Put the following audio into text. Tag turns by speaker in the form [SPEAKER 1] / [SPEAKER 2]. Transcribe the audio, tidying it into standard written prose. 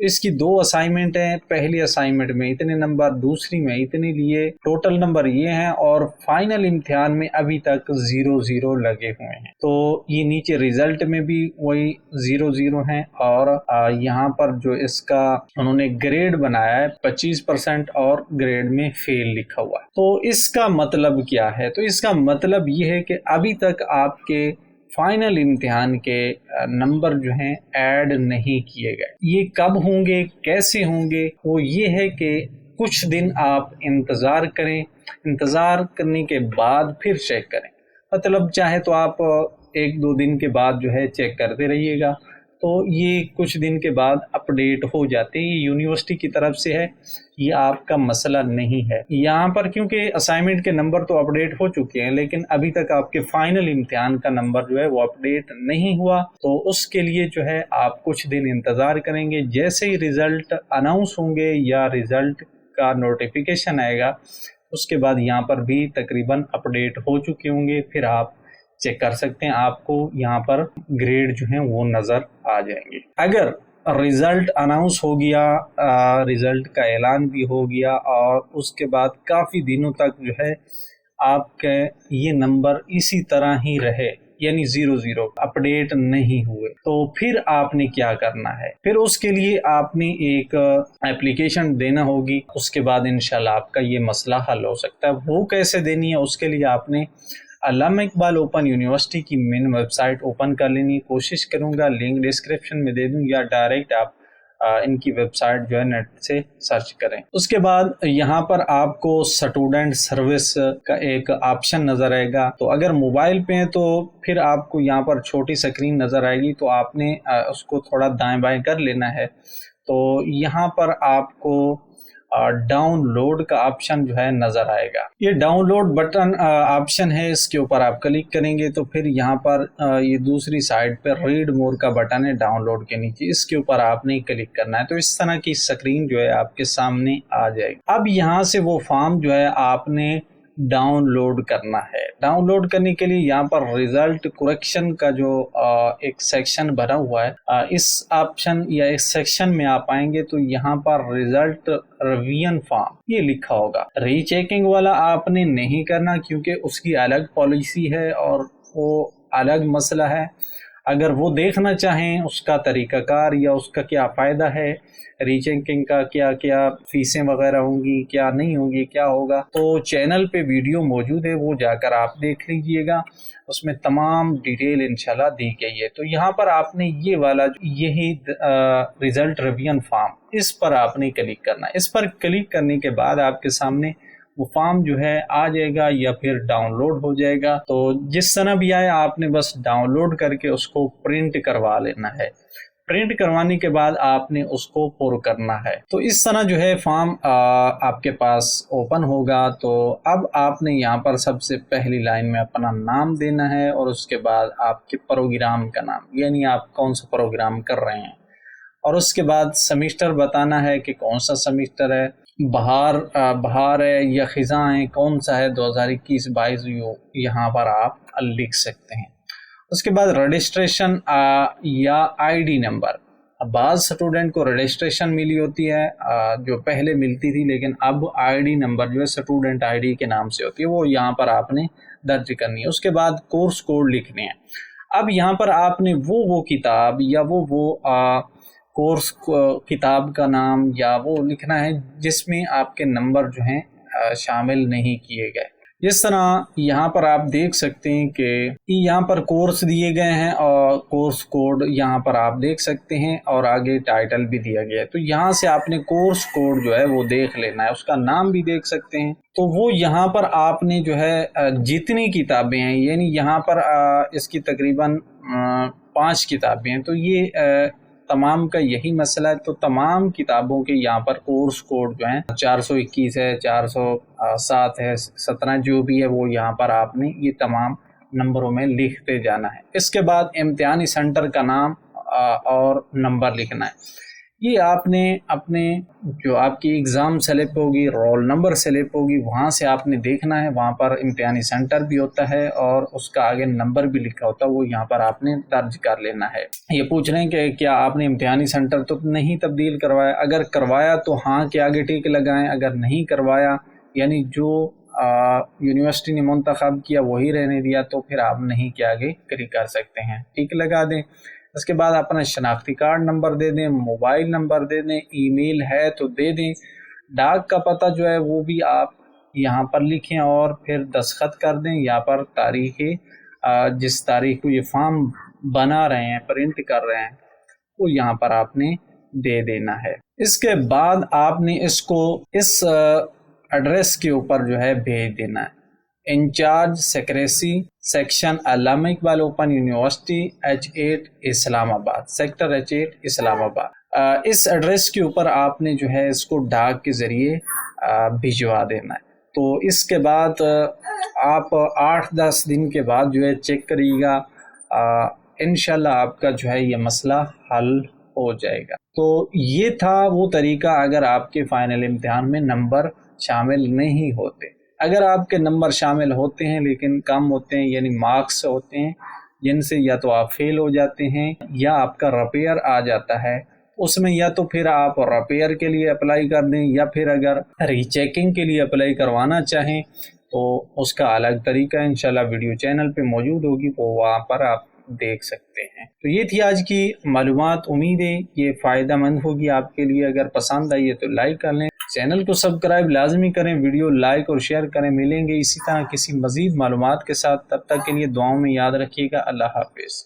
[SPEAKER 1] تو اس کی 2 اسائنمنٹ ہیں، پہلی اسائنمنٹ میں اتنے نمبر، دوسری میں اتنے لیے، ٹوٹل نمبر یہ ہیں، اور فائنل امتحان میں ابھی تک 0 لگے ہوئے ہیں۔ تو یہ نیچے ریزلٹ میں بھی وہی 0 ہیں، اور یہاں پر جو اس کا انہوں نے گریڈ بنایا ہے 25% اور گریڈ میں فیل لکھا ہوا ہے۔ تو اس کا مطلب کیا ہے؟ تو اس کا مطلب یہ ہے کہ ابھی تک آپ کے فائنل امتحان کے نمبر جو ہیں ایڈ نہیں کیے گئے۔ یہ کب ہوں گے، کیسے ہوں گے؟ وہ یہ ہے کہ کچھ دن آپ انتظار کریں، انتظار کرنے کے بعد پھر چیک کریں۔ مطلب چاہے تو آپ 1-2 دن کے بعد جو ہے چیک کرتے رہیے گا، تو یہ کچھ دن کے بعد اپڈیٹ ہو جاتے ہیں۔ یہ یونیورسٹی کی طرف سے ہے، یہ آپ کا مسئلہ نہیں ہے۔ یہاں پر کیونکہ اسائنمنٹ کے نمبر تو اپڈیٹ ہو چکے ہیں، لیکن ابھی تک آپ کے فائنل امتحان کا نمبر جو ہے وہ اپڈیٹ نہیں ہوا، تو اس کے لیے جو ہے آپ کچھ دن انتظار کریں گے۔ جیسے ہی ریزلٹ اناؤنس ہوں گے یا ریزلٹ کا نوٹیفیکیشن آئے گا، اس کے بعد یہاں پر بھی تقریباً اپڈیٹ ہو چکے ہوں گے، پھر آپ چیک کر سکتے ہیں، آپ کو یہاں پر گریڈ جو ہیں وہ نظر آ جائیں گے۔ اگر ریزلٹ اناؤنس ہو گیا، ریزلٹ کا اعلان بھی ہو گیا، اور اس کے بعد کافی دنوں تک جو ہے آپ کے یہ نمبر اسی طرح ہی رہے، یعنی 0 اپڈیٹ نہیں ہوئے، تو پھر آپ نے کیا کرنا ہے؟ پھر اس کے لیے آپ نے ایک اپلیکیشن دینا ہوگی، اس کے بعد انشاءاللہ آپ کا یہ مسئلہ حل ہو سکتا ہے۔ وہ کیسے دینی ہے؟ اس کے لیے آپ نے علامہ اقبال اوپن یونیورسٹی کی مین ویب سائٹ اوپن کر لینی۔ کوشش کروں گا لنک ڈسکرپشن میں دے دوں، یا ڈائریکٹ آپ ان کی ویب سائٹ جو ہے نیٹ سے سرچ کریں۔ اس کے بعد یہاں پر آپ کو اسٹوڈنٹ سروس کا ایک آپشن نظر آئے گا، تو اگر موبائل پہ ہیں تو پھر آپ کو یہاں پر چھوٹی سکرین نظر آئے گی، تو آپ نے اس کو تھوڑا دائیں بائیں کر لینا ہے۔ تو یہاں پر آپ کو ڈاؤن لوڈ کا آپشن جو ہے نظر آئے گا۔ یہ ڈاؤن لوڈ بٹن آپشن ہے، اس کے اوپر آپ کلک کریں گے تو پھر یہاں پر یہ دوسری سائڈ پہ ریڈ مور کا بٹن ہے ڈاؤن لوڈ کے نیچے، اس کے اوپر آپ نے کلک کرنا ہے، تو اس طرح کی سکرین جو ہے آپ کے سامنے آ جائے گی۔ اب یہاں سے وہ فارم جو ہے آپ نے ڈاؤن لوڈ کرنا ہے۔ ڈاؤن لوڈ کرنے کے لیے یہاں پر ریزلٹ کریکشن کا جو ایک سیکشن بنا ہوا ہے، اس آپشن یا اس سیکشن میں آپ آئیں گے تو یہاں پر ریزلٹ ریویژن فارم یہ لکھا ہوگا۔ ری چیکنگ والا آپ نے نہیں کرنا، کیونکہ اس کی الگ پالیسی ہے اور وہ الگ مسئلہ ہے۔ اگر وہ دیکھنا چاہیں اس کا طریقہ کار یا اس کا کیا فائدہ ہے، ری چیکنگ کا کیا کیا فیسیں وغیرہ ہوں گی، کیا نہیں ہوں گی، کیا ہوگا، تو چینل پہ ویڈیو موجود ہے، وہ جا کر آپ دیکھ لیجئے گا، اس میں تمام ڈیٹیل انشاءاللہ دی گئی ہے۔ تو یہاں پر آپ نے یہ والا یہی ریزلٹ ریویژن فارم، اس پر آپ نے کلک کرنا ہے۔ اس پر کلک کرنے کے بعد آپ کے سامنے وہ فارم جو ہے آ جائے گا یا پھر ڈاؤن لوڈ ہو جائے گا۔ تو جس طرح بھی آئے آپ نے بس ڈاؤن لوڈ کر کے اس کو پرنٹ کروا لینا ہے۔ پرنٹ کروانے کے بعد آپ نے اس کو پر کرنا ہے۔ تو اس طرح جو ہے فارم آپ کے پاس اوپن ہوگا۔ تو اب آپ نے یہاں پر سب سے پہلی لائن میں اپنا نام دینا ہے، اور اس کے بعد آپ کے پروگرام کا نام، یعنی آپ کون سا پروگرام کر رہے ہیں، اور اس کے بعد سیمسٹر بتانا ہے کہ کون سا سیمسٹر ہے، بہار ہے یا خزاں ہے، کون سا ہے، 2021-22 یہاں پر آپ لکھ سکتے ہیں۔ اس کے بعد رجسٹریشن یا آئی ڈی نمبر، بعض اسٹوڈنٹ کو رجسٹریشن ملی ہوتی ہے جو پہلے ملتی تھی، لیکن اب آئی ڈی نمبر جو ہے اسٹوڈنٹ آئی ڈی کے نام سے ہوتی ہے، وہ یہاں پر آپ نے درج کرنی ہے۔ اس کے بعد کورس کوڈ لکھنے ہیں۔ اب یہاں پر آپ نے وہ کتاب یا وہ کورس کتاب کا نام یا وہ لکھنا ہے جس میں آپ کے نمبر جو ہیں شامل نہیں کیے گئے۔ جس طرح یہاں پر آپ دیکھ سکتے ہیں کہ یہاں پر کورس دیے گئے ہیں اور کورس کوڈ یہاں پر آپ دیکھ سکتے ہیں، اور آگے ٹائٹل بھی دیا گیا ہے۔ تو یہاں سے آپ نے کورس کوڈ جو ہے وہ دیکھ لینا ہے، اس کا نام بھی دیکھ سکتے ہیں۔ تو وہ یہاں پر آپ نے جو ہے جتنی کتابیں ہیں، یعنی یہاں پر اس کی تقریباً 5 کتابیں ہیں، تو یہ تمام کا یہی مسئلہ ہے۔ تو تمام کتابوں کے یہاں پر کورس کوڈ جو ہیں 421 ہے، 407 ہے، 17 جو بھی ہے، وہ یہاں پر آپ نے یہ تمام نمبروں میں لکھتے جانا ہے۔ اس کے بعد امتحانی سینٹر کا نام اور نمبر لکھنا ہے۔ یہ آپ نے اپنے جو آپ کی اگزام سلپ ہوگی، رول نمبر سلپ ہوگی، وہاں سے آپ نے دیکھنا ہے، وہاں پر امتحانی سینٹر بھی ہوتا ہے اور اس کا آگے نمبر بھی لکھا ہوتا ہے، وہ یہاں پر آپ نے درج کر لینا ہے۔ یہ پوچھ رہے ہیں کہ کیا آپ نے امتحانی سینٹر تو نہیں تبدیل کروایا، اگر کروایا تو ہاں کے آگے ٹک لگائیں، اگر نہیں کروایا یعنی جو یونیورسٹی نے منتخب کیا وہی رہنے دیا تو پھر آپ نہیں کے آگے کری کر سکتے ہیں، ٹک لگا دیں۔ اس کے بعد اپنا شناختی کارڈ نمبر دے دیں، موبائل نمبر دے دیں، ای میل ہے تو دے دیں، ڈاک کا پتہ جو ہے وہ بھی آپ یہاں پر لکھیں اور پھر دستخط کر دیں۔ یہاں پر تاریخ جس تاریخ کو یہ فارم بنا رہے ہیں، پرنٹ کر رہے ہیں، وہ یہاں پر آپ نے دے دینا ہے۔ اس کے بعد آپ نے اس کو اس ایڈریس کے اوپر جو ہے بھیج دینا ہے۔ انچارج سیکریسی سیکشن علامہ اقبال اوپن یونیورسٹی H8 اسلام آباد، سیکٹر H8 اسلام آباد۔ اس ایڈریس کے اوپر آپ نے جو ہے اس کو ڈاک کے ذریعے بھجوا دینا ہے۔ تو اس کے بعد آپ 8-10 دن کے بعد جو ہے چیک کریے گا، انشاءاللہ آپ کا جو ہے یہ مسئلہ حل ہو جائے گا۔ تو یہ تھا وہ طریقہ اگر آپ کے فائنل امتحان میں نمبر شامل نہیں ہوتے۔ اگر آپ کے نمبر شامل ہوتے ہیں لیکن کم ہوتے ہیں، یعنی مارکس ہوتے ہیں جن سے یا تو آپ فیل ہو جاتے ہیں یا آپ کا رپیئر آ جاتا ہے، اس میں یا تو پھر آپ رپیئر کے لیے اپلائی کر دیں یا پھر اگر ری چیکنگ کے لیے اپلائی کروانا چاہیں تو اس کا الگ طریقہ انشاءاللہ ویڈیو چینل پہ موجود ہوگی، وہ وہاں پر آپ دیکھ سکتے ہیں۔ تو یہ تھی آج کی معلومات، امید ہے یہ فائدہ مند ہوگی آپ کے لیے۔ اگر پسند آئی ہے تو لائک کر لیں، چینل کو سبسکرائب لازمی کریں، ویڈیو لائک اور شیئر کریں۔ ملیں گے اسی طرح کسی مزید معلومات کے ساتھ، تب تک کے لیے دعاؤں میں یاد رکھیے گا۔ اللہ حافظ۔